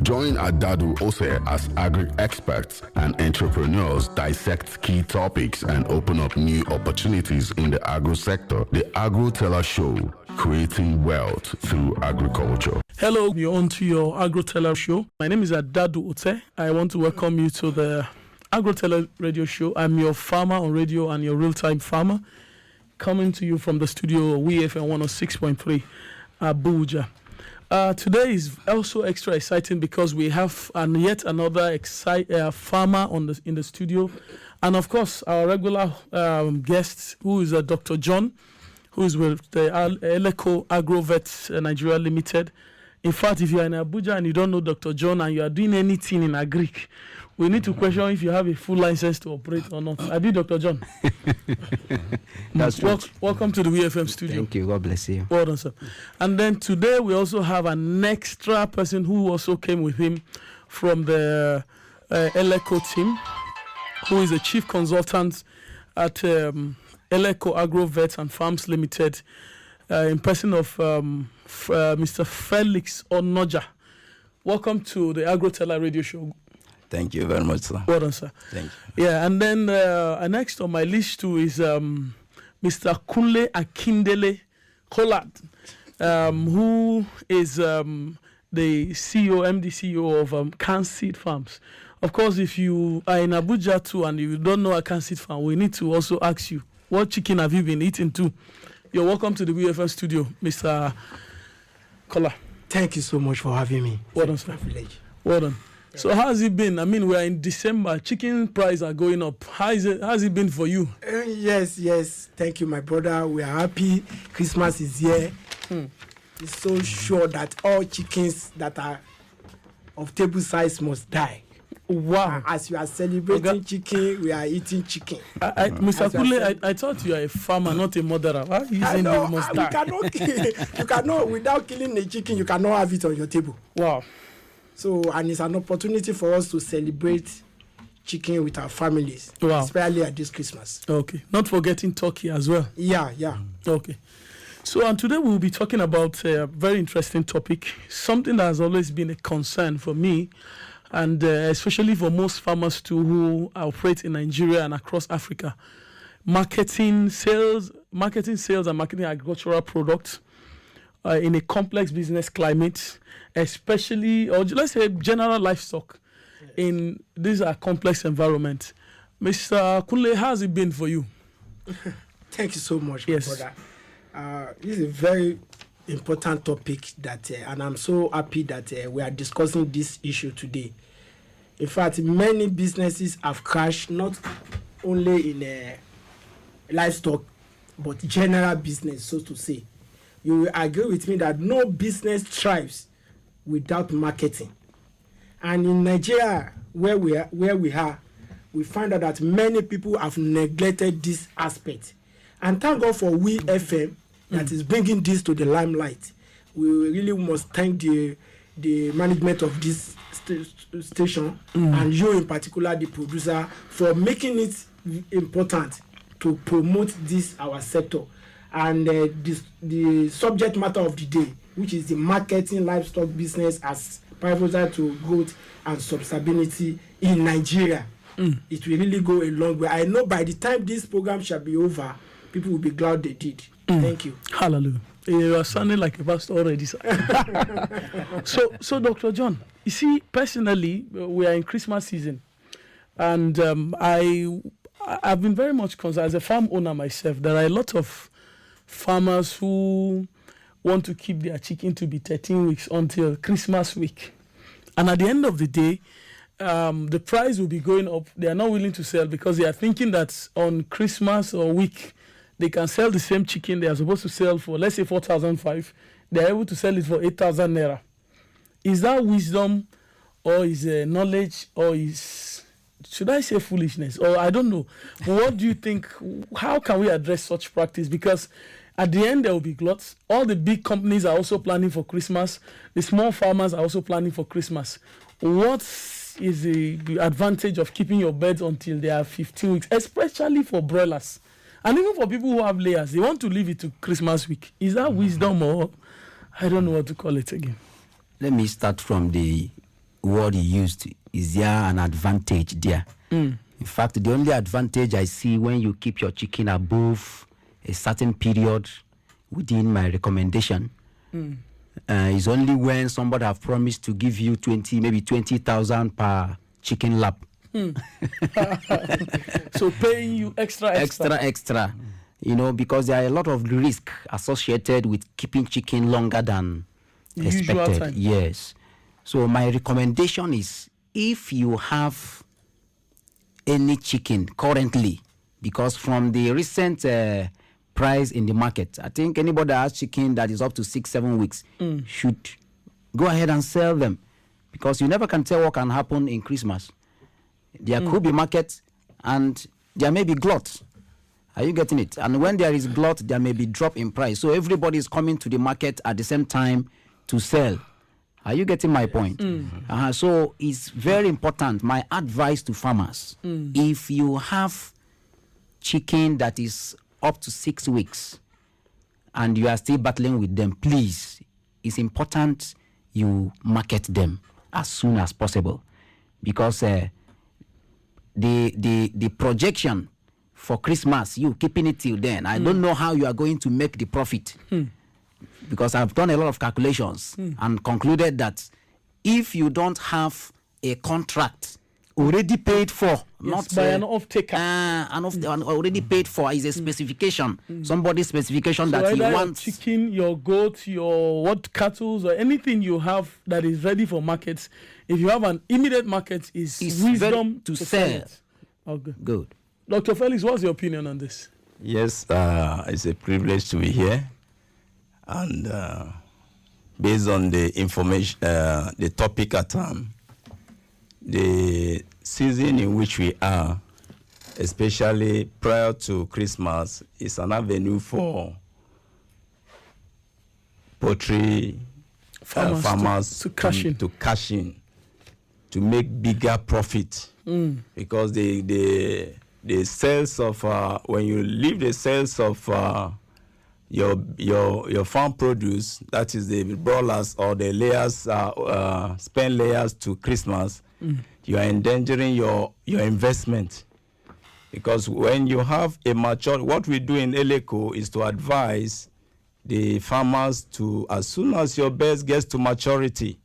Join Adadu Ose as agri-experts and entrepreneurs dissect key topics and open up new opportunities in the agro sector. The Agro Teller Show, creating wealth through agriculture. Hello, you're on to your Agro Teller Show. My name is Adadu Ote. I want to welcome you to the Agro Teller Radio Show. I'm your farmer on radio and your real-time farmer, coming to you from the studio WFM 106.3 Abuja. Today is also extra exciting because we have yet another farmer in the studio, and of course our regular guest, who is Dr. John, who is with the Eleco Agrovet Nigeria Limited. In fact, if you are in Abuja and you don't know Dr. John and you are doing anything in agric, we need to question if you have a full license to operate or not. I did, Dr. John. That's right. Welcome to the WFM studio. Thank you. God bless you. Well done, sir. And then today we also have an extra person who also came with him from the Eleco team, who is a chief consultant at Eleco Agrovet and Farms Limited, in person of Mr. Felix Onoja. Welcome to the Agro Teller Radio Show. Thank you very much, sir. Well done, sir. Thank you. Yeah, and then next on my list too is Mr. Kunle Akindele Collard, who is the MD CEO of Can Seed Farms. Of course, if you are in Abuja too and you don't know a Can Seed Farm, we need to also ask you, what chicken have you been eating too? You're welcome to the WFM studio, Mr. Collard. Thank you so much for having me. Well done, sir. Well done. So how has it been? I mean, we are in December. Chicken prices are going up. How's it been for you? Yes. Thank you, my brother. We are happy. Christmas is here. It's so sure that all chickens that are of table size must die. Wow. As you are celebrating chicken, we are eating chicken. Mr. Kule, I thought you are a farmer, not a murderer. Why are you saying you must die? You cannot, without killing the chicken, you cannot have it on your table. Wow. So, and it's an opportunity for us to celebrate chicken with our families, wow, especially at this Christmas. Okay. Not forgetting turkey as well. Yeah. Okay. So, and today we'll be talking about a very interesting topic, something that has always been a concern for me, and especially for most farmers too who operate in Nigeria and across Africa. Marketing sales and marketing agricultural products in a complex business climate, especially, or let's say general livestock, in these are complex environment. Mr. Kunle, how has it been for you? Thank you so much, yes, my brother. This is a very important topic that, and I'm so happy that we are discussing this issue today. In fact, many businesses have crashed, not only in livestock, but general business, so to say. You will agree with me that no business thrives without marketing. And in Nigeria, where we are, we find out that many people have neglected this aspect. And thank God for We FM that is bringing this to the limelight. We really must thank the management of this station and you in particular, the producer, for making it important to promote this our sector. And the subject matter of the day, which is the marketing livestock business as pivotal to growth and sustainability in Nigeria. It will really go a long way. I know by the time this program shall be over, people will be glad they did. Thank you. Hallelujah. You are sounding like a pastor already, sir. So, Dr. John, you see, personally, we are in Christmas season, and I've been very much concerned as a farm owner myself. There are a lot of farmers who want to keep their chicken to be 13 weeks until Christmas week. And at the end of the day, the price will be going up. They are not willing to sell because they are thinking that on Christmas or week, they can sell the same chicken they are supposed to sell for, let's say, 4,500. They are able to sell it for 8,000 naira. Is that wisdom, or is knowledge, or should I say foolishness? Or I don't know. What do you think? How can we address such practice? Because at the end, there will be gluts. All the big companies are also planning for Christmas. The small farmers are also planning for Christmas. What is the advantage of keeping your birds until they are 15 weeks, especially for broilers? And even for people who have layers, they want to leave it to Christmas week. Is that wisdom, or I don't know what to call it again? Let me start from the word he used, is there an advantage there? In fact, the only advantage I see when you keep your chicken above a certain period within my recommendation is only when somebody have promised to give you 20,000 per chicken lap. So paying you extra. You know, because there are a lot of risk associated with keeping chicken longer than expected. Time. Yes. So my recommendation is, if you have any chicken currently, because from the recent price in the market, I think anybody that has chicken that is up to 6-7 weeks should go ahead and sell them, because you never can tell what can happen in Christmas. There could be markets and there may be glut. Are you getting it? And when there is glut, there may be drop in price. So everybody is coming to the market at the same time to sell. Are you getting my point? So it's very important. My advice to farmers, if you have chicken that is up to 6 weeks and you are still battling with them, please, it's important you market them as soon as possible, because the projection for Christmas, you keeping it till then, I don't know how you are going to make the profit. Because I've done a lot of calculations and concluded that if you don't have a contract already paid for, not by an off-taker, already paid for, is a specification, somebody's specification so that he either wants. Your chicken, your goat, your cattle, or anything you have that is ready for markets, if you have an immediate market, is wisdom to sell. It. Okay. Good. Dr. Felix, what's your opinion on this? Yes, it's a privilege to be here. And based on the information, the topic at hand, the season in which we are, especially prior to Christmas, is an avenue for poultry farmers to cash in, to make bigger profit, because the sales of when you leave the sales of your farm produce, that is the broilers or the layers, spend layers to Christmas, you are endangering your investment. Because when you have a mature, what we do in Eleco is to advise the farmers to, as soon as your birds gets to maturity,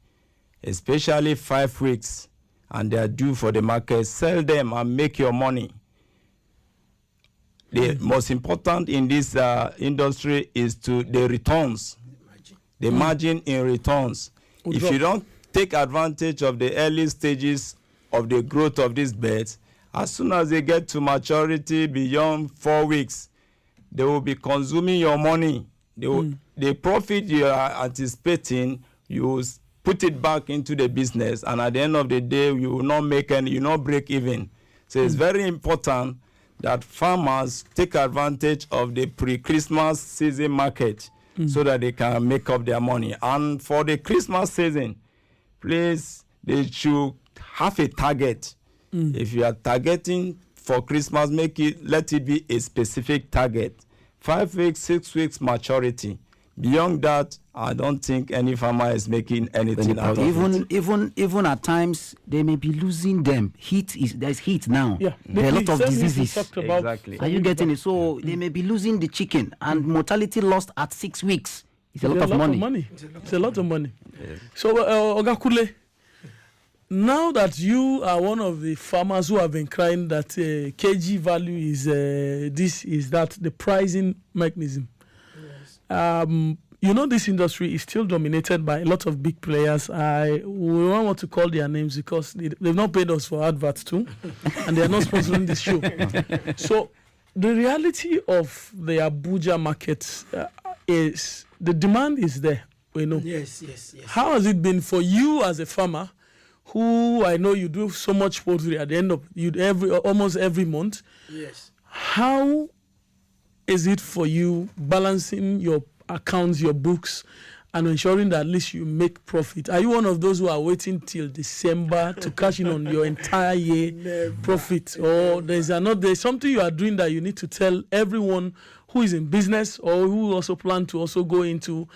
especially 5 weeks, and they are due for the market, sell them and make your money. The most important in this industry is the returns, the margin in returns. If you don't take advantage of the early stages of the growth of these birds, as soon as they get to maturity beyond 4 weeks, they will be consuming your money. The profit you are anticipating, you will put it back into the business, and at the end of the day, you will not make any, you will not break even. So it's very important that farmers take advantage of the pre-Christmas season market so that they can make up their money. And for the Christmas season, please, they should have a target. If you are targeting for Christmas, let it be a specific target. 5 weeks, 6 weeks maturity. Beyond that, I don't think any farmer is making anything out of it. Even at times, they may be losing them. There's heat now. Yeah, there are a lot of diseases. Exactly. Are you getting it? So they may be losing the chicken, and mortality lost at 6 weeks. It's a lot of money. It's a lot of money. Yes. So, Ogakule, now that you are one of the farmers who have been crying that kg value is the pricing mechanism. Yes. You know, this industry is still dominated by a lot of big players. We don't want to call their names because they've not paid us for adverts too, and they are not sponsoring this show. So the reality of the Abuja market is the demand is there. We know. Yes. How has it been for you as a farmer, who I know you do so much poultry at the end of almost every month? Yes. How is it for you balancing your accounts, your books, and ensuring that at least you make profit? Are you one of those who are waiting till December to cash in on your entire year profit? Or there's something you are doing that you need to tell everyone who is in business or who also plan to also go into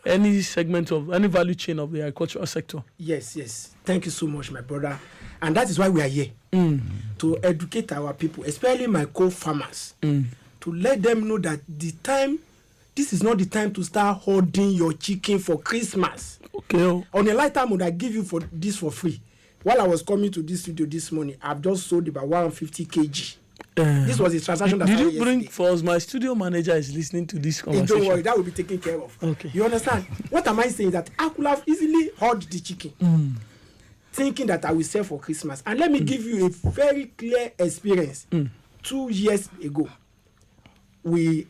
any segment of any value chain of the agricultural sector. Yes. Thank you so much, my brother. And that is why we are here, to educate our people, especially my co-farmers, to let them know that this is not the time to start hoarding your chicken for Christmas. Okay. On a lifetime, would I give you for free? While I was coming to this studio this morning, I've just sold about 150 kg. This was a transaction that did you bring for us? My studio manager is listening to this conversation. Don't worry, that will be taken care of. Okay. You understand? What am I saying? That I could have easily hoarded the chicken, thinking that I will sell for Christmas. And let me give you a very clear experience. 2 years ago, we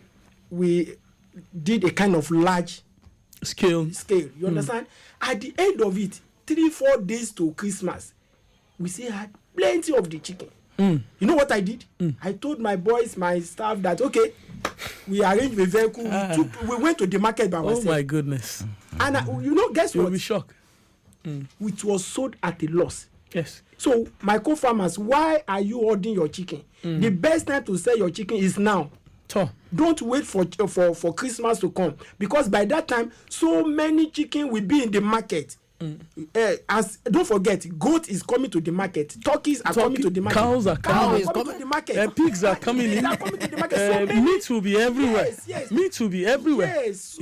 did a kind of large scale. You understand? At the end of it, 3-4 days to Christmas, we still had plenty of the chicken. You know what I did? I told my boys, my staff, that okay, we arranged a vehicle. We went to the market by ourselves. Oh my goodness! And guess You'll what? be shocked. Which was sold at a loss. Yes. So my co-farmers, why are you hoarding your chicken? The best time to sell your chicken is now. Don't wait for Christmas to come, because by that time so many chicken will be in the market. Don't forget, goat is coming to the market, turkeys are coming to the market, cows are coming to the market, pigs are coming in. They are coming to the market. So meat will be everywhere. Yes. Meat will be everywhere. Yes.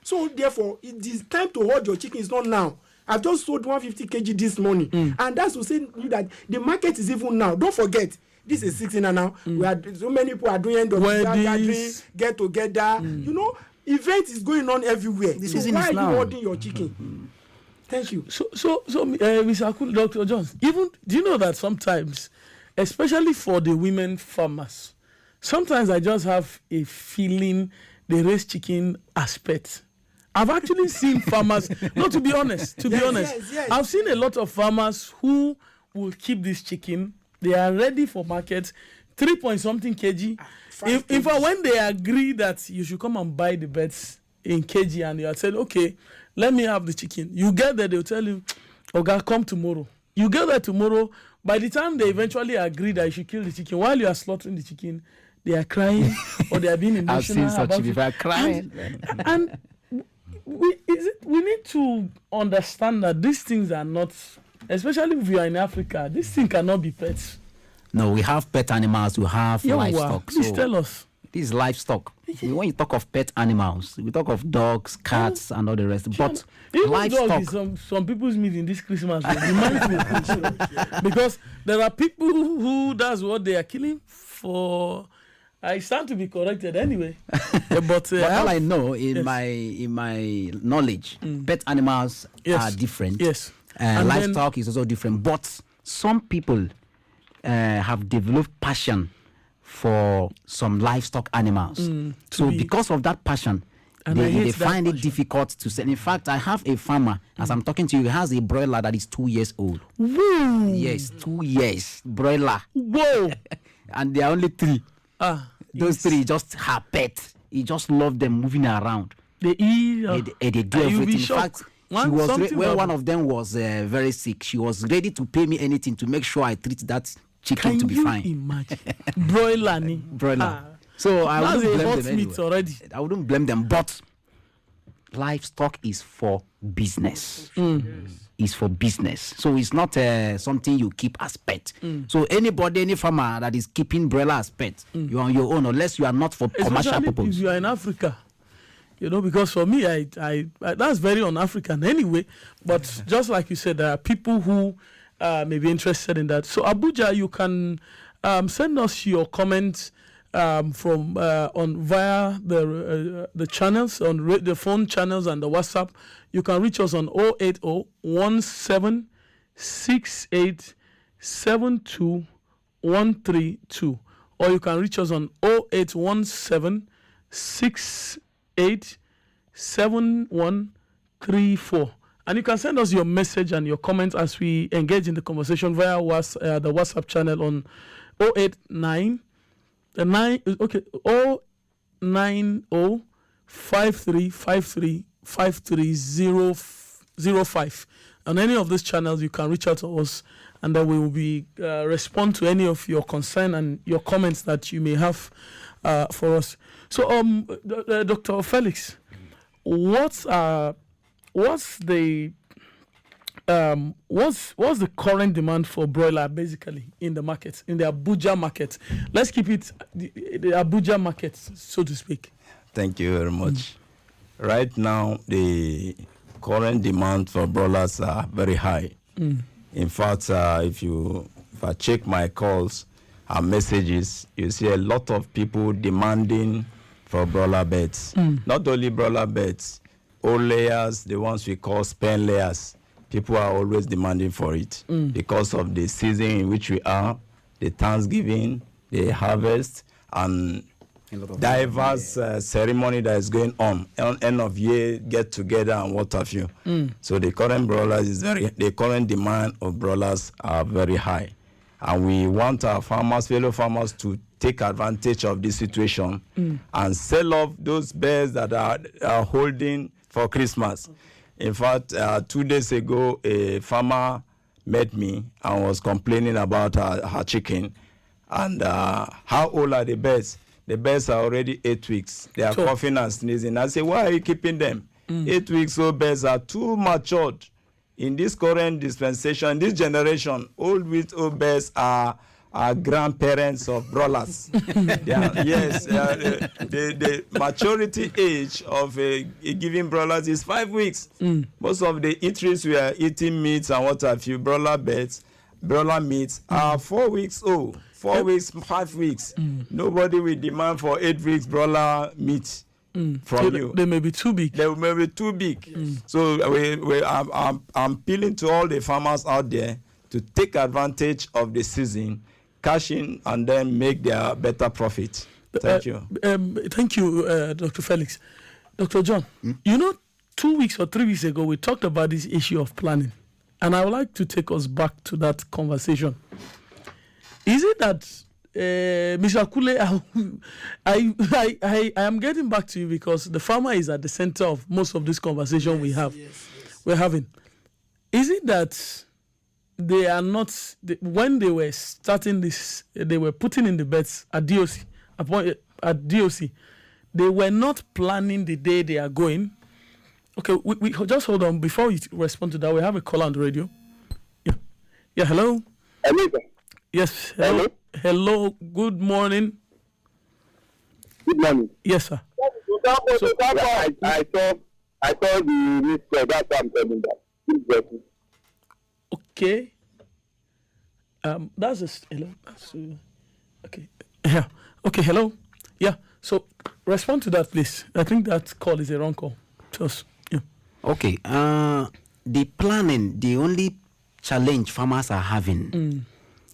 So therefore, it is time to hoard your chicken. It's not now. I've just sold 150 kg this morning, and that's to say that the market is even now. Don't forget, this is 16 now. We are so many people are doing end of gathering, get together. Event is going on everywhere. So why are you hoarding your chicken? Thank you. So, Mr. Akul, Dr. Jones, even do you know that sometimes, especially for the women farmers, sometimes I just have a feeling they raise chicken as pets. I've actually seen farmers, no, to be honest, Yes. I've seen a lot of farmers who will keep this chicken. They are ready for market, 3-point-something kg. In fact, when they agree that you should come and buy the birds in kg, and you are saying, okay, let me have the chicken. You get there, they'll tell you, okay, come tomorrow. You get there tomorrow. By the time they eventually agree that you should kill the chicken, while you are slaughtering the chicken, they are crying or they are being emotional. I've seen such people crying. And we need to understand that these things are not, especially if you are in Africa, these things cannot be pets. No, we have pet animals, we have livestock. Please tell us. This is livestock. When you talk of pet animals, we talk of dogs, cats, and all the rest. But even livestock, dog is some people's meat in this Christmas. Because there are people who that's what they are killing for. I stand to be corrected anyway. But all I know in my knowledge, pet animals are different. Yes. And livestock is also different. But some people have developed passion for some livestock animals. So because of that passion, they find it difficult to sell. In fact, I have a farmer, as I'm talking to you, he has a broiler that is 2 years old. Whoa. Yes, 2 years, broiler. Whoa. And there are only 3. Those 3 just her pet. He just loved them moving around. They eat. They do everything. In fact, when one of them was very sick, she was ready to pay me anything to make sure I treat that chicken to be fine. Can you imagine? Broiler. Broiler. So I wouldn't blame them meat already. I wouldn't blame them, but livestock is for business. It's for business. So it's not something you keep as pet. So any farmer that is keeping broiler as pet, you're on your own, unless you are not for commercial purpose. If you are in Africa, because for me, I that's very un-African anyway. But just like you said, there are people who may be interested in that. So Abuja, you can send us your comments from on via the channels, on the phone channels and the WhatsApp. You can reach us on 080-1768-72132, or you can reach us on 0817-68-7134. And you can send us your message and your comments as we engage in the conversation via the WhatsApp channel on 090-5353-53005. On any of these channels, you can reach out to us, and then we will be respond to any of your concern and your comments that you may have for us. So, Dr. Felix, what's the current demand for broiler basically in the market, in the Abuja market? Let's keep it the Abuja market, so to speak. Thank you very much. Right now, the current demand for broilers are very high. In fact, if I check my calls and messages, you see a lot of people demanding for broiler beds. Not only broiler beds, old layers, the ones we call spen layers. People are always demanding for it because of the season in which we are, the Thanksgiving, the harvest, and diverse ceremony that is going on end of year get together and what have you. So the current broilers the current demand of broilers are very high, and we want our fellow farmers to take advantage of this situation and sell off those birds that are holding for Christmas. In fact, 2 days ago, a farmer met me and was complaining about her chicken. And how old are the birds? The birds are already 8 weeks. They are coughing and sneezing. I say, why are you keeping them? 8 weeks old birds are too matured. In this current dispensation, this generation, old birds are grandparents of broilers. The maturity age of a given broilers is 5 weeks. Most of the eateries we are eating meats and what have you, broiler meats are 4 weeks old. 4 weeks, 5 weeks. Nobody will demand for 8 weeks broiler meat from you. They may be too big. They may be too big. So I'm appealing to all the farmers out there to take advantage of the season, cash in, and then make their better profit. Thank you. Thank you, Dr. Felix. Dr. John, 2 weeks or 3 weeks ago, we talked about this issue of planning. And I would like to take us back to that conversation. Is it that, Mr. Kule, I am getting back to you because the farmer is at the center of most of this conversation we're having. Is it that they are not, when they were starting this, they were putting in the beds at DOC, they were not planning the day they are going? Okay, we just hold on. Before we respond to that, we have a call on the radio. Yeah, hello? Hello. Yes, hello. Hello, good morning. Good morning. Yes, sir. I saw the news, that's why I'm telling that. Okay. Hello. Okay. Yeah. Okay, hello. Yeah. So respond to that, please. I think that call is a wrong call. Just, yeah. Okay. The planning, the only challenge farmers are having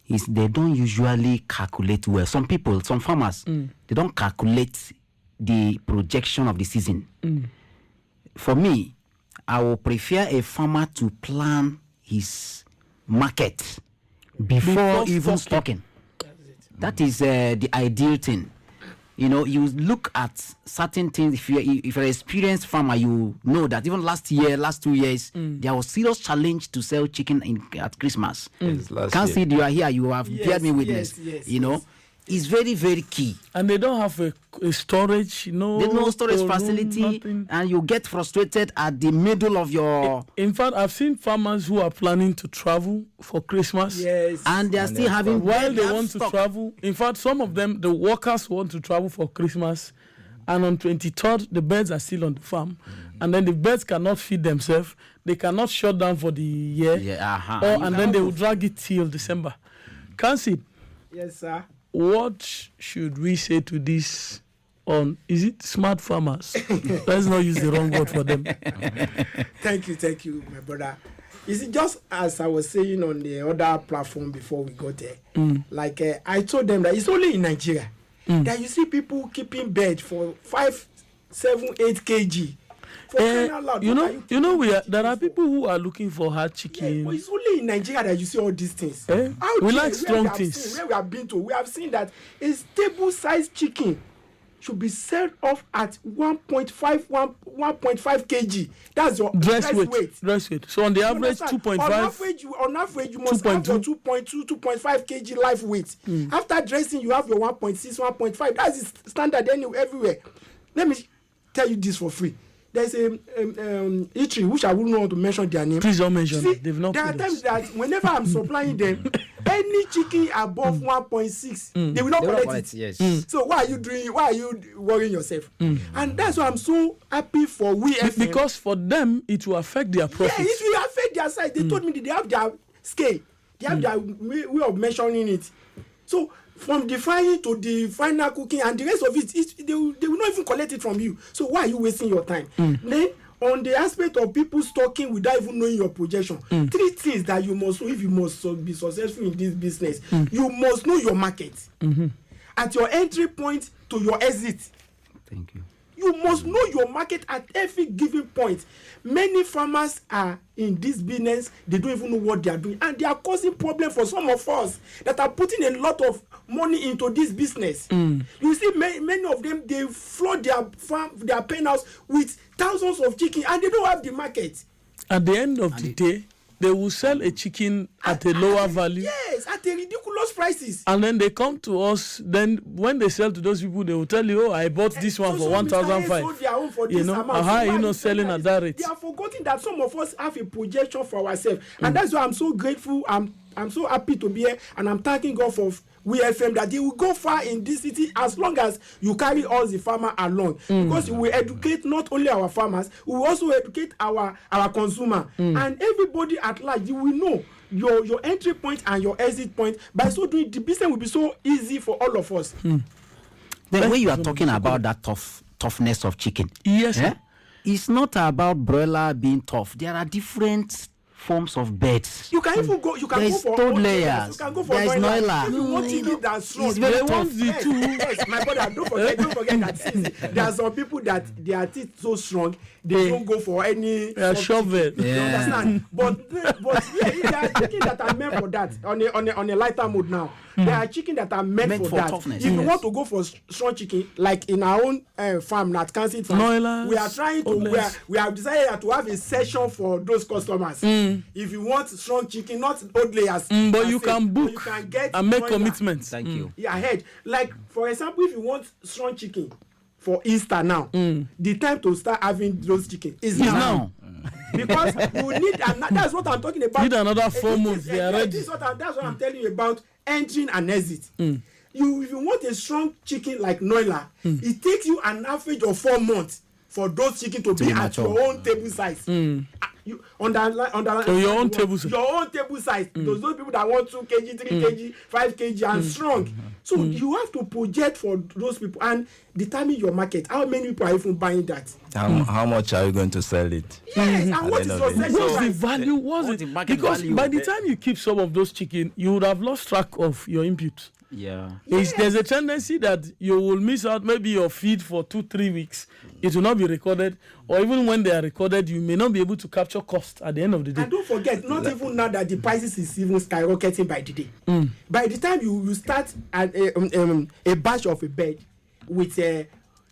is they don't usually calculate well. Some farmers, they don't calculate the projection of the season. For me, I will prefer a farmer to plan his market before even stocking. That is the ideal thing. You look at certain things. If you're an experienced farmer, you know that even last 2 years, there was serious challenge to sell chicken at Christmas. Can't see you are here. You have beared me witness. It's very, very key. And they don't have a storage, There's no storage facility, and you get frustrated at the middle of your... In fact, I've seen farmers who are planning to travel for Christmas. Yes. And they are still having... While they want to travel, in fact, some of them, the workers want to travel for Christmas, and on 23rd, the birds are still on the farm, and then the birds cannot feed themselves. They cannot shut down for the year, and then they will drag it till December. Kansi? Yes, sir. What should we say to this is it smart farmers? Let's not use the wrong word for them. Thank you, my brother. Is it just as I was saying on the other platform before we got there? I told them that it's only in Nigeria that you see people keeping birds for 5, 7, 8 kg. There are people who are looking for hard chicken. But it's only in Nigeria that you see all these things. We like strong things. Where we have been to, we have seen that a stable sized chicken should be sold off at 1.5 kg. That's your dress weight. Dress weight. So on the average, 2.5. On average, you must have your 2.2, 2.5 kg live weight. After dressing, you have your 1.6, 1.5. That's the standard everywhere. Let me tell you this for free. there's a eatery which I wouldn't want to mention their name. Please don't mention See, it. They've not there are put times it. that whenever I'm supplying them, any chicken above 1.6, they will not collect it. Yes. So why are you worrying yourself? And that's why I'm so happy for we FM. Because for them, it will affect their Yeah, profits. it will affect their size. They told me that they have their scale. They have their way of measuring it. So from the frying to the final cooking and the rest of it, they will not even collect it from you. So why are you wasting your time? Then on the aspect of people stocking without even knowing your projection, 3 things that you must know if you must be successful in this business. You must know your market. At your entry point to your exit. Thank you. You must know your market at every given point. Many farmers are in this business, they don't even know what they are doing, and they are causing problem for some of us that are putting a lot of money into this business. You see, many of them, they flood their farm, their penthouse with thousands of chicken, and they don't have the market. At the end of the day, they will sell a chicken at a lower value. Yes, at a ridiculous prices. And then they come to us. Then when they sell to those people, they will tell you, "Oh, I bought this one for 1,500." You know, how are you not selling at that rate? They are forgetting that some of us have a projection for ourselves, and that's why I'm so grateful. I'm so happy to be here, and I'm thanking God for we FM that they will go far in this city as long as you carry all the farmer along, because we will educate not only our farmers, we will also educate our consumer, and everybody at large. You will know your entry point and your exit point. By so doing, the business will be so easy for all of us. Then when you are talking about that toughness of chicken, Yes, sir. it's not about broiler being tough. There are different forms of birds. You can even go. You can There go is for toad old layers. You can go for There is noila. If you noila. want chicken that's strong, It's very they tough. want the two. Yes, my brother. Don't forget that. See, there are some people that their teeth so strong, they don't go for any. Shovel. You understand? But yeah, there are chicken that are meant for that. On a lighter mode now, there are chicken that are meant for that. toughness. If you want to go for strong chicken, like in our own farm, not Kansas farm, Noilas, we are trying to. We have decided to have a session for those customers. If you want strong chicken, not old layers, But you can book get and make noila. commitments. Thank you. Yeah, ahead. Like for example, if you want strong chicken for Easter now, the time to start having those chicken is now. Because you need, and that's what I'm talking about. Need another 4 months. They are ready. That's what I'm telling you about entering and exit. If you want a strong chicken like noila, it takes you an average of 4 months for those chicken to be at mature. your own table size. You underline your own table size. Your own table size. Those people that want 2 kg, 3 kg, 5 kg and strong. So you have to project for those people and determine your market. How many people are even buying that? How much are you going to sell it? Yes, and what is your selling What's the price? value? What's the market Because value? by the time you keep some of those chicken, you would have lost track of your input. Yeah. There's a tendency that you will miss out maybe your feed for 2-3 weeks. It will not be recorded, or even when they are recorded, you may not be able to capture cost at the end of the day. And don't forget, not even now that the prices is even skyrocketing by the day. By the time you start at a batch of a bed with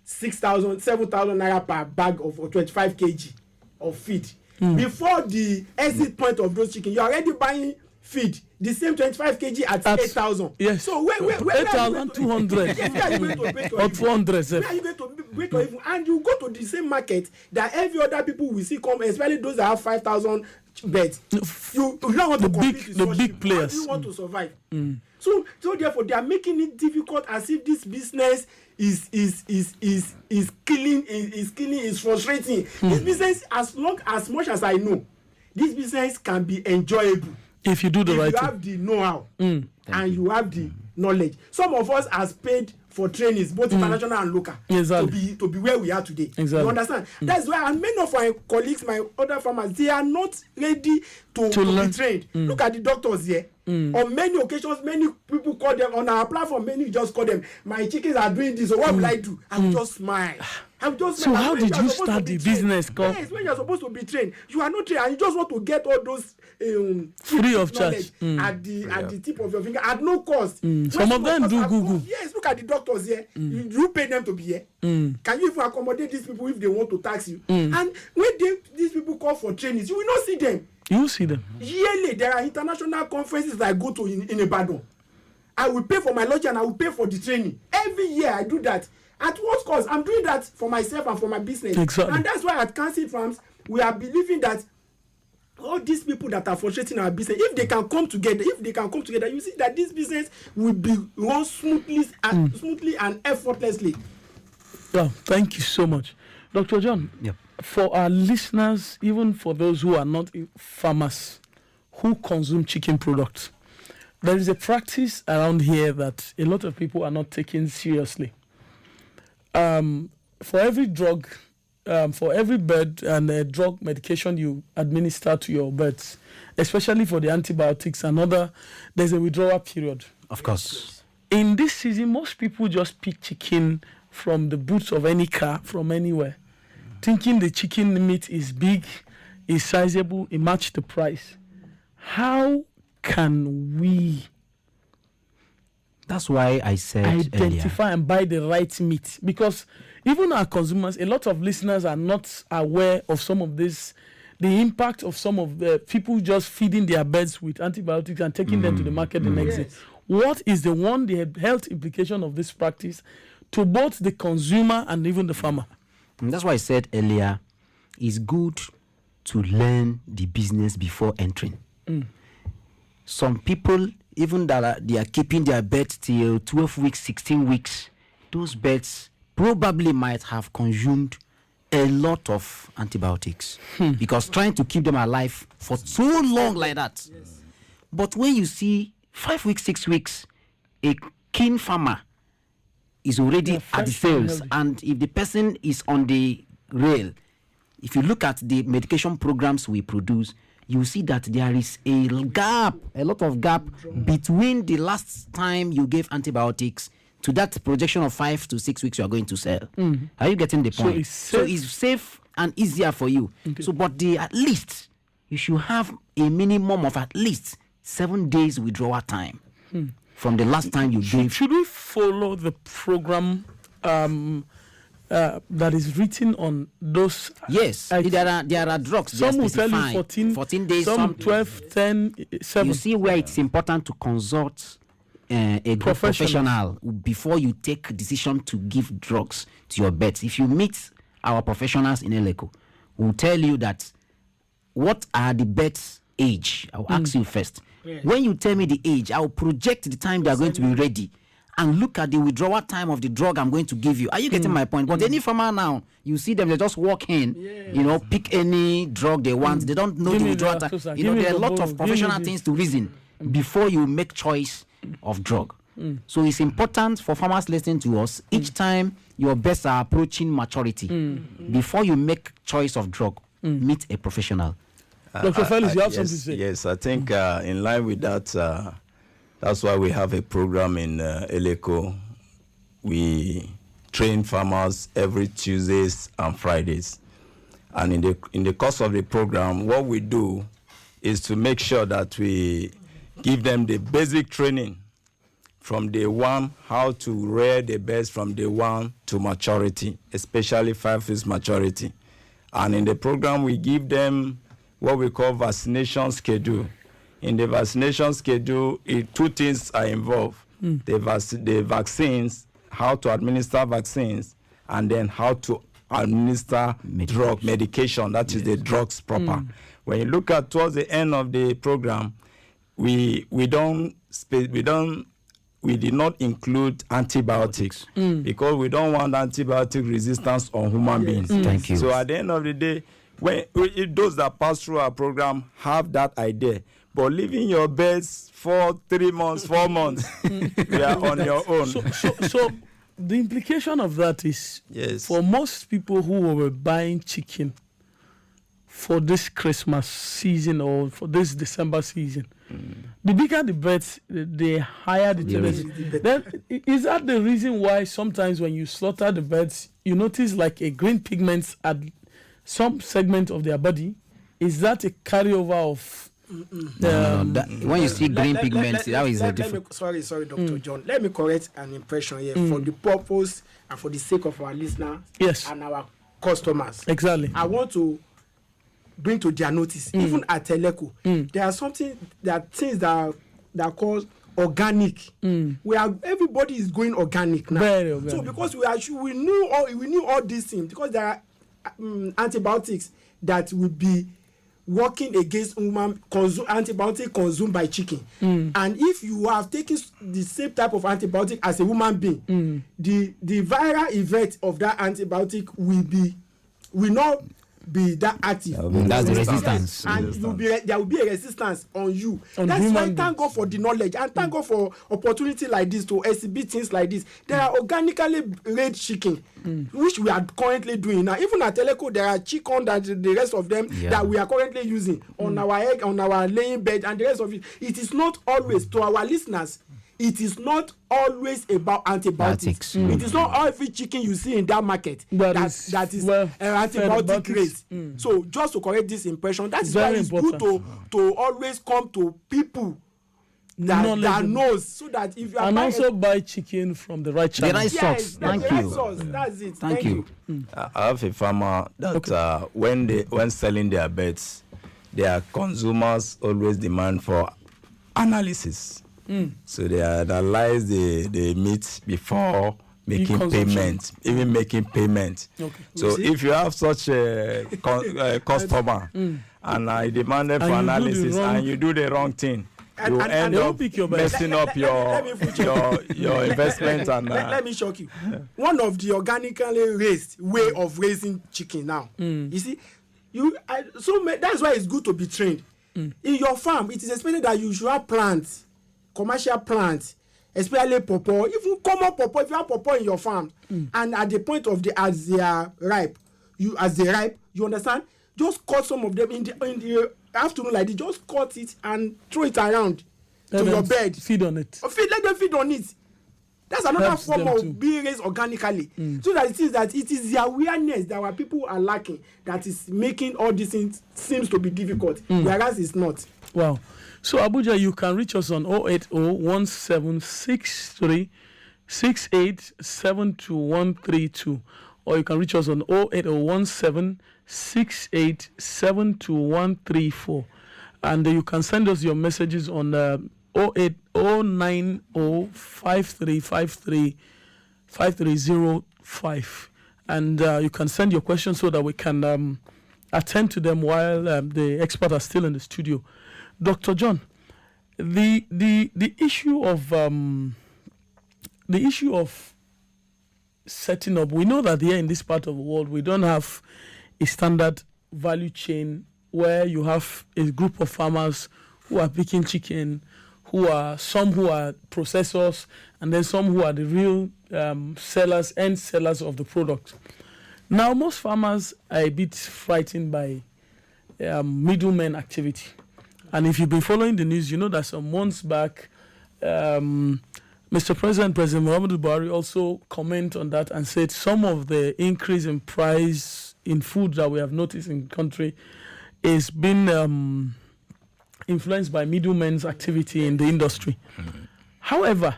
6,000, 7,000 naira per bag of 25 kg of feed, before the exit point of those chicken, you're already buying feed the same 25 kg at 8,000. Yes. So where 8,200 yes, where are you going to break your or even? 200. Where sef. are you going to break your even? And you go to the same market that every other people will see come, especially those that have 5,000 beds. You don't want to compete with the such big people. How players. do you want to survive? So therefore they are making it difficult, as if this business is killing, is frustrating. This business, as much as I know, this business can be enjoyable If you do the if right you thing. have the know-how and you have the knowledge. Some of us has paid for trainings, both international and local, Exactly. to be where we are today. Exactly. You understand? That's why, and many of my colleagues, my other farmers, they are not ready to learn. be trained. Look at the doctors here. On many occasions, many people call them on our platform. Many just call them, my chickens are doing this. So what will I do? I will just smile. So how did you start the business? Yes, when you are supposed to be trained, you are not trained, and you just want to get all those Free of charge. at the tip of your finger at no cost. Some of them do Google. Yes, look at the doctors here. You pay them to be here. Can you even accommodate these people if they want to tax you? And when these people call for trainings, you will not see them. You see them. Yearly, there are international conferences that I go to in Ibadan. I will pay for my lodging and I will pay for the training. Every year I do that. At what cost? I'm doing that for myself and for my business. Exactly. And that's why at Council Farms, we are believing that all these people that are frustrating our business, if they can come together, you see that this business will be run smoothly and effortlessly. Well, thank you so much. Dr. John, Yep. for our listeners, even for those who are not farmers who consume chicken products, there is a practice around here that a lot of people are not taking seriously. For every drug, for every bird and drug medication you administer to your birds, especially for the antibiotics and other, there's a withdrawal period. Of course. In this season, most people just pick chicken from the boots of any car from anywhere, thinking the chicken meat is big, is sizable, it matches the price. How can we That's why I said identify and buy the right meat? Because even our consumers, a lot of listeners are not aware of some of this, the impact of some of the people just feeding their birds with antibiotics and taking them to the market the next day. What is the health implication of this practice to both the consumer and even the farmer? And that's why I said earlier, it's good to learn the business before entering. Some people, even that they are keeping their birds till 12 weeks, 16 weeks, those birds probably might have consumed a lot of antibiotics because trying to keep them alive for so long like that. But when you see 5 weeks, 6 weeks, a keen farmer is already at the sales, and if the person is on the rail, if you look at the medication programs we produce, you see that there is a lot of gap between the last time you gave antibiotics to that projection of 5 to 6 weeks you are going to sell. Are you getting the point? So it's safe and easier for you. Okay. So, but at least you should have a minimum of at least 7 days withdrawal time from the last time you gave. Should we follow the program that is written on those? Yes, there are drugs. Some will tell you 14 days, some 12, 10, 7. You see where it's important to consult a professional before you take decision to give drugs to your birds. If you meet our professionals in Eleko, we'll tell you that what are the birds' age. I'll ask you first. Yes. When you tell me the age, I'll project the time they are going to be ready and look at the withdrawal time of the drug I'm going to give you. Are you getting my point? But any farmer now, you see them, they just walk in, pick any drug they want. They don't know the withdrawal time. There are a lot of professional things to reason before you make choice of drug. So it's important for farmers listening to us, each time your birds are approaching maturity, before you make choice of drug, meet a professional. Dr. Felix, you have something to say? Yes, I think in line with that, that's why we have a program in Eleko. We train farmers every Tuesdays and Fridays. And in the course of the program, what we do is to make sure that we give them the basic training from day one, how to rear the birds from day one to maturity, especially 5 years maturity. And in the program, we give them what we call vaccination schedule. In the vaccination schedule, 2 things are involved. The vaccines, how to administer vaccines, and then how to administer medication, that is the drugs proper. When you look at towards the end of the program, we did not include antibiotics because we don't want antibiotic resistance on human beings. Thank you. So at the end of the day, those that pass through our program have that idea. But leaving your birds for 3 months, 4 months, you are on your own. So the implication of that is, for most people who were buying chicken for this Christmas season or for this December season, the bigger the birds, the higher the tendency. Then is that the reason why sometimes when you slaughter the birds, you notice like a green pigment at some segment of their body? Is that a carryover of? When you see green pigments, that is a different. Sorry, Dr. John. Let me correct an impression here for the purpose and for the sake of our listeners and our customers. Exactly. I want to bring to their notice, even at Eleko, there are things that cause organic. Everybody is going organic now. Very organic. So because we knew all these things, because there are antibiotics that will be working against human antibiotic consumed by chicken. And if you have taken the same type of antibiotic as a human being, the viral effect of that antibiotic will not be that active. That's the resistance. And there will be a resistance on you. That's why thank God for the knowledge, and thank God for opportunity like this to exhibit things like this. There are organically raised chicken, which we are currently doing now. Even at Teleco, there are chicken that the rest of them that we are currently using on our egg, on our laying bed, and the rest of it. It is not always, to our listeners, it is not always about antibiotics. It is not every chicken you see in that market that is antibiotic raised. So just to correct this impression, that is why it's good to always come to people that knows, so that if you are also buy chicken from the right channel. The right source. Thank you. That's it. Thank you. I have a farmer that when selling their beds, their consumers always demand for analysis. So they analyze the meat before making payment, even making payment. So if you have such a customer and I demanded for analysis and you do the wrong thing, you end up messing up your investment. And let me shock you. One of the organically raised way of raising chicken now. You see, that's why it's good to be trained. In your farm, it is expected that you should have plants, commercial plants, especially pawpaw, even common pawpaw. If you have pawpaw in your farm, and at the point of as they ripe, you understand, just cut some of them in the afternoon like this. Just cut it and throw it around to your bed. Feed on it. Let them feed on it. That's another form of being raised organically. So that it is the awareness that our people are lacking that is making all these things seems to be difficult, whereas it's not. Wow. So Abuja, you can reach us on 080-1763-6872-132, or you can reach us on 080-1768-72-134, and you can send us your messages on 080-90-5353-5305, and you can send your questions so that we can attend to them while the experts are still in the studio. Dr. John, the issue of setting up, we know that here in this part of the world we don't have a standard value chain where you have a group of farmers who are picking chicken, some who are processors, and then some who are the real end sellers of the product. Now most farmers are a bit frightened by middleman activity. And if you've been following the news, you know that some months back, President Muhammadu Buhari also commented on that and said some of the increase in price in food that we have noticed in the country is being influenced by middlemen's activity in the industry. However,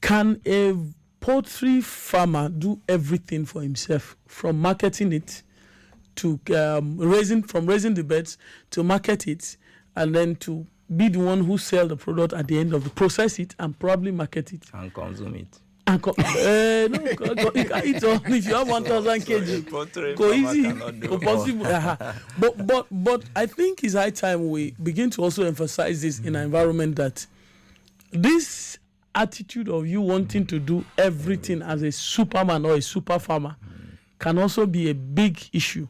can a poultry farmer do everything for himself, from marketing it to raising the birds, to market it, and then to be the one who sell the product at the end of the process it and probably market it and consume it? No, you can eat all if you have 1,000 kg. Go easy, possible. But I think it's high time we begin to also emphasize this in an environment that this attitude of you wanting to do everything as a superman or a super farmer can also be a big issue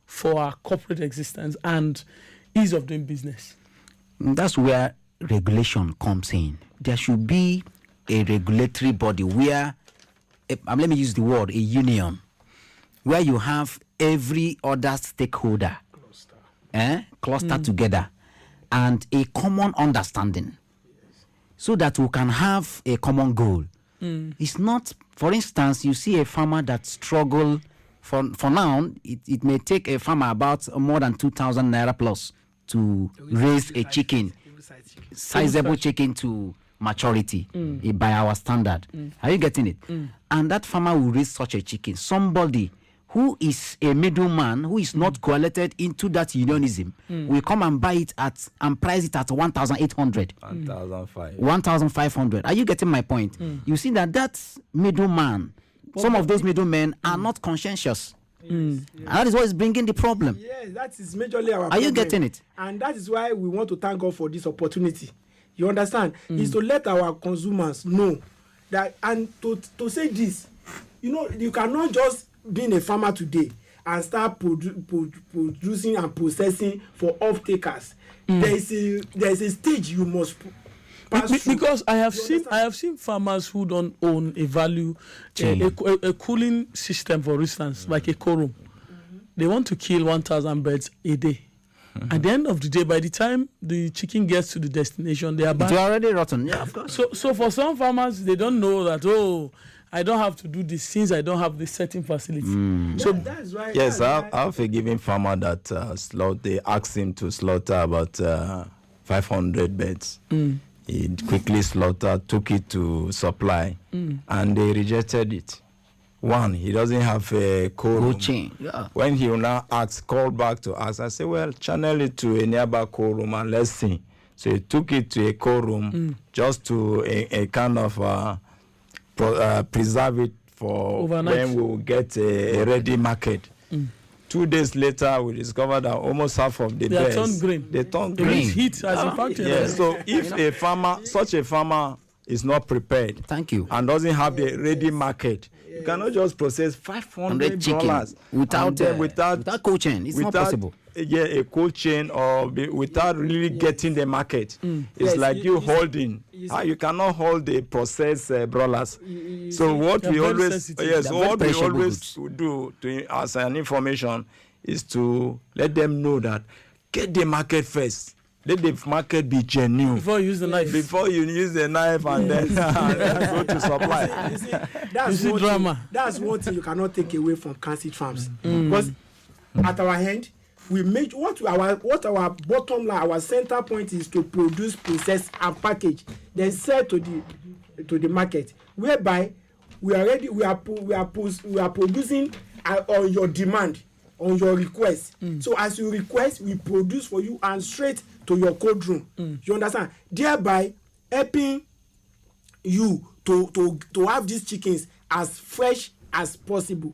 for our corporate existence and ease of doing business. That's where regulation comes in. There should be a regulatory body where, let me use the word, a union, where you have every other stakeholder clustered together and a common understanding so that we can have a common goal. It's not, for instance, you see a farmer that struggle. For now, it may take a farmer about more than 2,000 naira plus to raise a chicken, sizable chicken to maturity by our standard. Are you getting it? And that farmer will raise such a chicken. Somebody who who is a middleman, who is not collated into that unionism, will come and buy it and price it at 1,800, 1,500. Are you getting my point? You see that middleman, some of those middlemen are not conscientious. And that is what is bringing the problem. Yes, that is majorly our problem. Are you getting it? And that is why we want to thank God for this opportunity. You understand? Is to let our consumers know that, and to say this, you cannot just be a farmer today and start producing and processing for off-takers. There is a stage you must pass through. Because I have seen farmers who don't own a value a cooling system, for instance, like a co-room. They want to kill 1,000 birds a day. At the end of the day, by the time the chicken gets to the destination, they are back. They're already rotten. Yeah, of course. So for some farmers, they don't know that, I don't have to do this since I don't have the setting facility. So that's right. Yes, I've forgiven farmer that they asked him to slaughter about 500 birds. He quickly slaughtered, took it to supply, and they rejected it. One, he doesn't have a cold chain. Yeah. When he now called back to us, I said, well, channel it to a nearby cold room and let's see. So he took it to a cold room just to a kind of preserve it for overnight, when we will get a ready market. 2 days later, we discovered that almost half of the birds, they turn green. Heat has impacted. Yeah. So if a farmer, such a farmer, is not prepared, and doesn't have the ready market, you cannot just process 500 dollars without cold chain. It's not possible. Yeah, a cold chain or without really getting the market. It's like you holding. You cannot hold the processed broilers. So what we always do as an information is to let them know that get the market first. Let the market be genuine. Before you use the knife. Before you use the knife and then go to supply. That's one thing you cannot take away from Council Farms. Because at our end, we make what our bottom line, our center point is to produce, process, and package, then sell to the market. Whereby we are producing on your demand, on your request. So as you request, we produce for you and straight to your cold room. You understand? Thereby helping you to have these chickens as fresh as possible.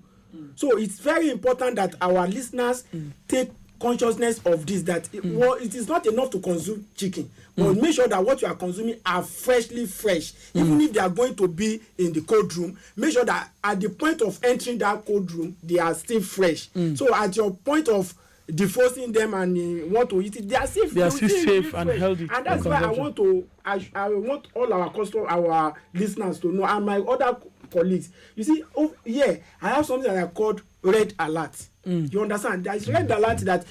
So it's very important that our listeners take consciousness of this, that it is not enough to consume chicken, but make sure that what you are consuming are freshly fresh. Even if they are going to be in the cold room, make sure that at the point of entering that cold room, they are still fresh. So at your point of defrosting them and want to eat it, they are safe. They are still safe and healthy. And that's why I want all our listeners to know, and my other colleagues. You see, I have something that I called red alert. You understand? There is red alert that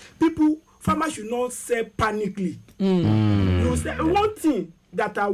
farmers should not sell panically. You say one thing that I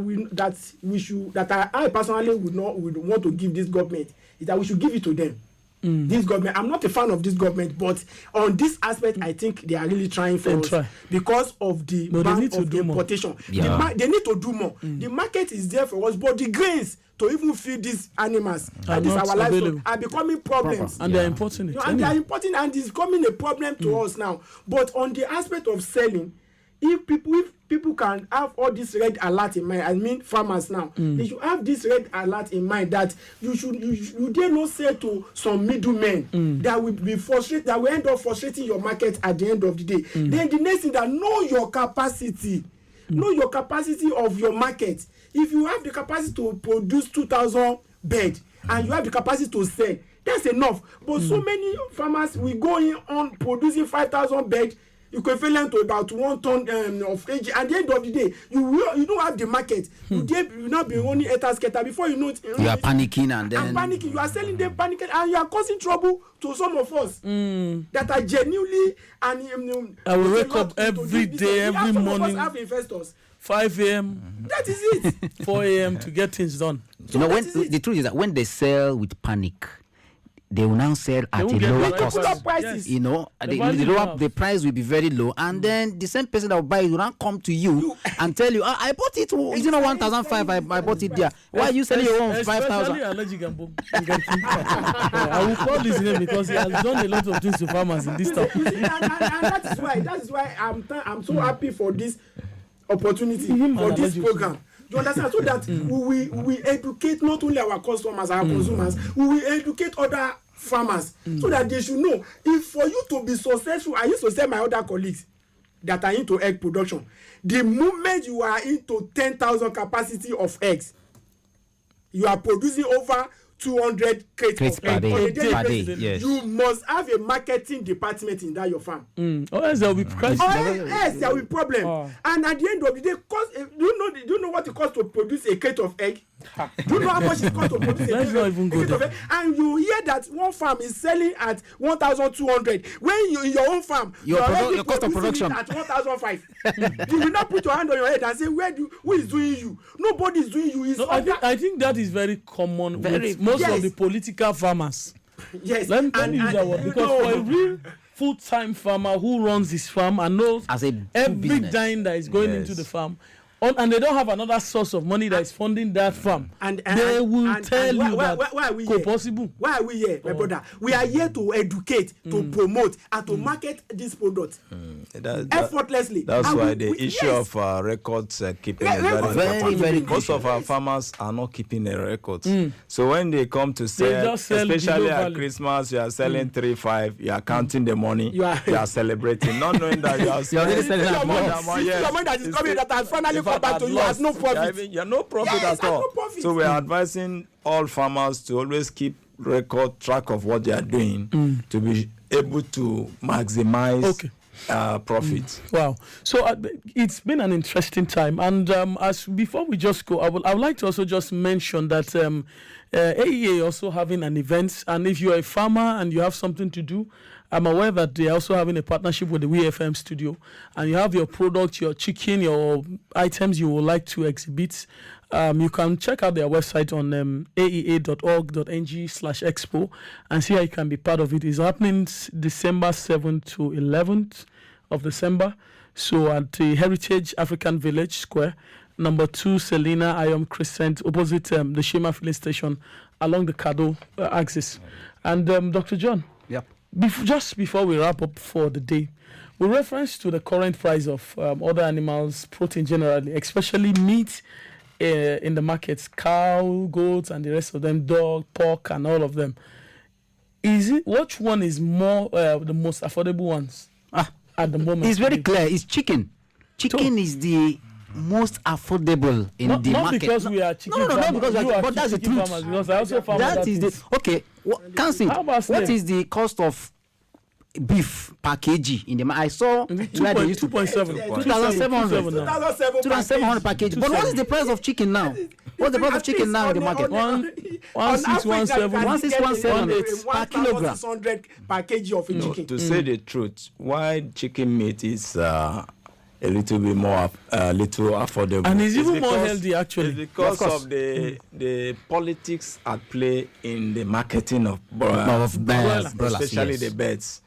personally would want to give this government is that we should give it to them. This government, I'm not a fan of this government, but on this aspect, I think they are really trying for us because of the ban of importation. They need to do more. The market is there for us, but the grains to even feed these animals and our livestock are becoming problems. And they are importing it. And they are importing, and it's becoming a problem to us now. But on the aspect of selling, if people can have all this red alert in mind, I mean farmers now, they should have this red alert in mind that you dare not sell to some middlemen that will be frustrated, that will end up frustrating your market at the end of the day. Then the next thing, that know your capacity. Know your capacity of your market. If you have the capacity to produce 2,000 bed and you have the capacity to sell, that's enough. But so many farmers, we go in on producing 5,000 bed equivalent to about 1 ton of age. At the end of the day, you don't have the market. You not be only scatter before you know it. You are panicking and panicking. You are selling them panicking, and you are causing trouble to some of us that are genuinely and I will wake up every day, every morning. Have investors. 5 a.m. That is it. 4 a.m. to get things done. So when the truth is that when they sell with panic, they will now sell at a won't get lower the cost. Put up prices. You know, The value now. the price will be very low, and then the same person that will buy it will now come to you and tell you, I bought it. Is it not 1,500? I bought it there. Why are you selling your own 5,000? Especially Alhaji Gambo. I will call his name because he has done a lot of things to farmers in this town. You see, and that is why I'm so happy for this opportunity, for this program. You understand? So that we educate not only our customers, our consumers, we will educate other farmers so that they should know. If for you to be successful, I used to tell my other colleagues that are into egg production, the moment you are into 10,000 capacity of eggs, you are producing over 200 crates of per eggs day. on a daily Per day, basis. yes. You must have a marketing department in that your farm. Or else there will be crisis. Yes, there will be problem. Oh. And at the end of the day, cost. Do you know what it costs to produce a crate of egg? Do you know how much it costs to produce Let's not even go crate of there. egg? And you hear that one farm is selling at 1,200. When you in your own farm, Your you're already your cost of producing production. it at 1,500. You will not put your hand on your head and say, who is doing you? Nobody is doing you. It's No, I think that is very common with most of the political farmers. yes. Let me use that word because for a real full-time farmer who runs his farm and knows As a every business. dime that is going into the farm, and they don't have another source of money that is funding that farm, they will tell you that why are we here? possible. Why are we here, my brother? We are here to educate, to promote, and to market this product effortlessly. That's And why we- the we- issue yes. of records keeping Yeah, is very records important. very, very Most of our yes. farmers are not keeping a record. So when they come to sell, just sell especially below at value. Christmas, you are selling 3-5, you are counting the money, You are- celebrating, not knowing that you are already selling Your at money- loss. your money that is coming that has finally come back to you has no profit. You have no profit Yes, at all. no profit. So we are advising all farmers to always keep record track of what they are doing to be able to maximize profit. Wow. So it's been an interesting time. And as before we just go, I would like to also just mention that AEA also having an event. And if you're a farmer and you have something to do, I'm aware that they're also having a partnership with the WeFM studio. And you have your product, your chicken, your items you would like to exhibit. You can check out their website on aea.org.ng/expo and see how you can be part of it. It's happening December 7th to 11th of December. So at the Heritage African Village Square, number 2 Selina Ayom Crescent, opposite the Shema filling station along the Kado axis. And Dr. John, Yep. just before we wrap up for the day, with reference to the current price of other animals, protein generally, especially meat in the markets, cow, goats, and the rest of them, dog, pork, and all of them, which one is more the most affordable ones at the moment? It's very clear. It's chicken. Chicken is the most affordable in not, the not market. because we are chicken No, not farmers. because You are but that's the chicken truth. farmers, because I also farm That other is things. the okay. Can't How about what snail? is the cost of beef per kg in the I saw where they used to 2.7. 2,700. 2,700 per kg. But what is the price of chicken now? What's the price of chicken now in the market? 1,617. 1,617 per kilogram. 1,600 per kg of a chicken. To say the truth, why chicken meat is a little bit more little affordable, And it's even more because- healthy, actually. It's because Of course. of the politics at play in the marketing of Of broilers, broilers, especially yes. the birds.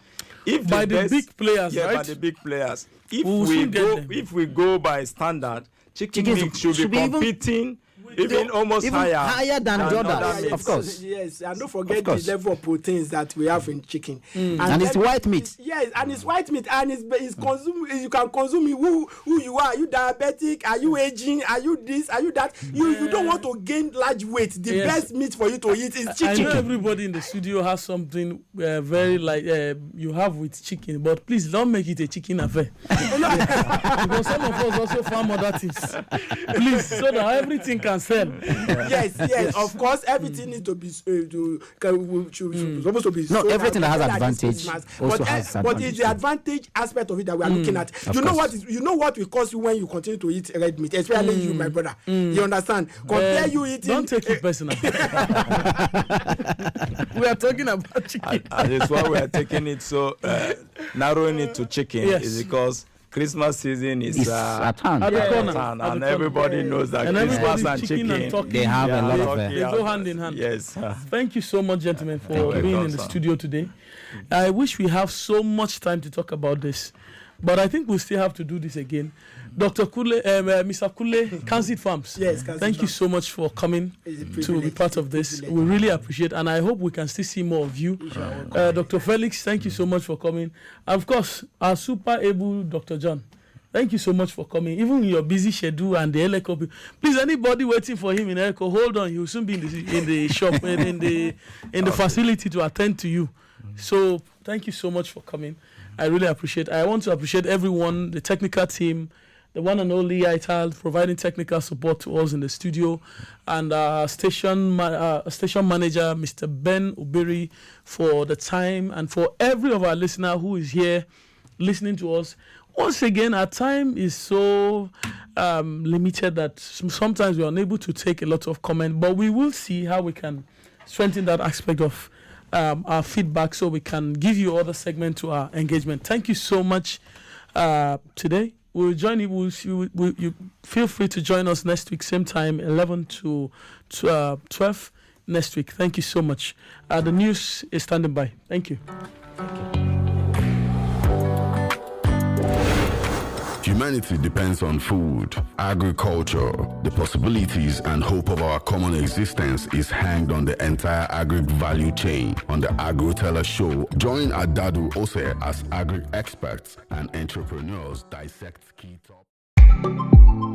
If By the birds- big players, yeah, by right? the big players. If We will we soon get go, them. if we go by standard, chicken Chickens meat should should be be even- competing even almost even higher than the others. meats. Of course. Yes, and don't forget Of course. the level of proteins that we have in chicken. And it's white meat. Yes, and it's white meat, and it's consume. You can consume it. Who you are? Are you diabetic? Are you aging? Are you this? Are you that? You don't want to gain large weight. The Yes. best meat for you to eat is I chicken. know everybody in the studio has something very like you have with chicken, but please don't make it a chicken affair. Because some of us also farm other things. Please, so that everything can sell. Yes, of course, everything needs to be supposed to be. No, sold everything that has at advantage Christmas. also but, has but it's the advantage aspect of it that we are looking at. Of You know course. what will cause you when you continue to eat red meat, especially you, my brother. You understand? Compare you eating. Don't take it personal. We are talking about chicken. And it's why we are taking it so narrowing it to chicken Yes. is because Christmas season is It's at hand. At the Yeah. corner. and At the everybody corner. knows that And Christmas everybody's and chicken chicken. and turkey. They have a lot of They go hand in hand. Yes. Thank you so much, gentlemen, for You're being in welcome, the sir. studio today. I wish we have so much time to talk about this, but I think we still have to do this again. Dr. Kule, Mr. Kule, Kansit Farms. Yes, Kansit Thank you Farms. so much for coming It's a to be privilege. part of this. We really appreciate, and I hope we can still see more of you. Dr. Felix, thank you so much for coming. And of course, our super able Dr. John. Thank you so much for coming. Even in your busy schedule and the Eleko, please, anybody waiting for him in Eleko, hold on. He will soon be in the shop and in the facility to attend to you. So thank you so much for coming. I really appreciate. I want to appreciate everyone, the technical team, the one and only Ital providing technical support to us in the studio, and our station manager, Mr. Ben Ubiri, for the time, and for every of our listener who is here listening to us. Once again, our time is so limited that sometimes we are unable to take a lot of comment, but we will see how we can strengthen that aspect of our feedback so we can give you other segment to our engagement. Thank you so much today. We'll join you. You feel free to join us next week, same time, 11 to 12 next week. Thank you so much. The news is standing by. Thank you. Humanity depends on food, agriculture. The possibilities and hope of our common existence is hanged on the entire agri value chain. On the AgroTeller Show, join Adadu Ose as agri experts and entrepreneurs dissect key topics.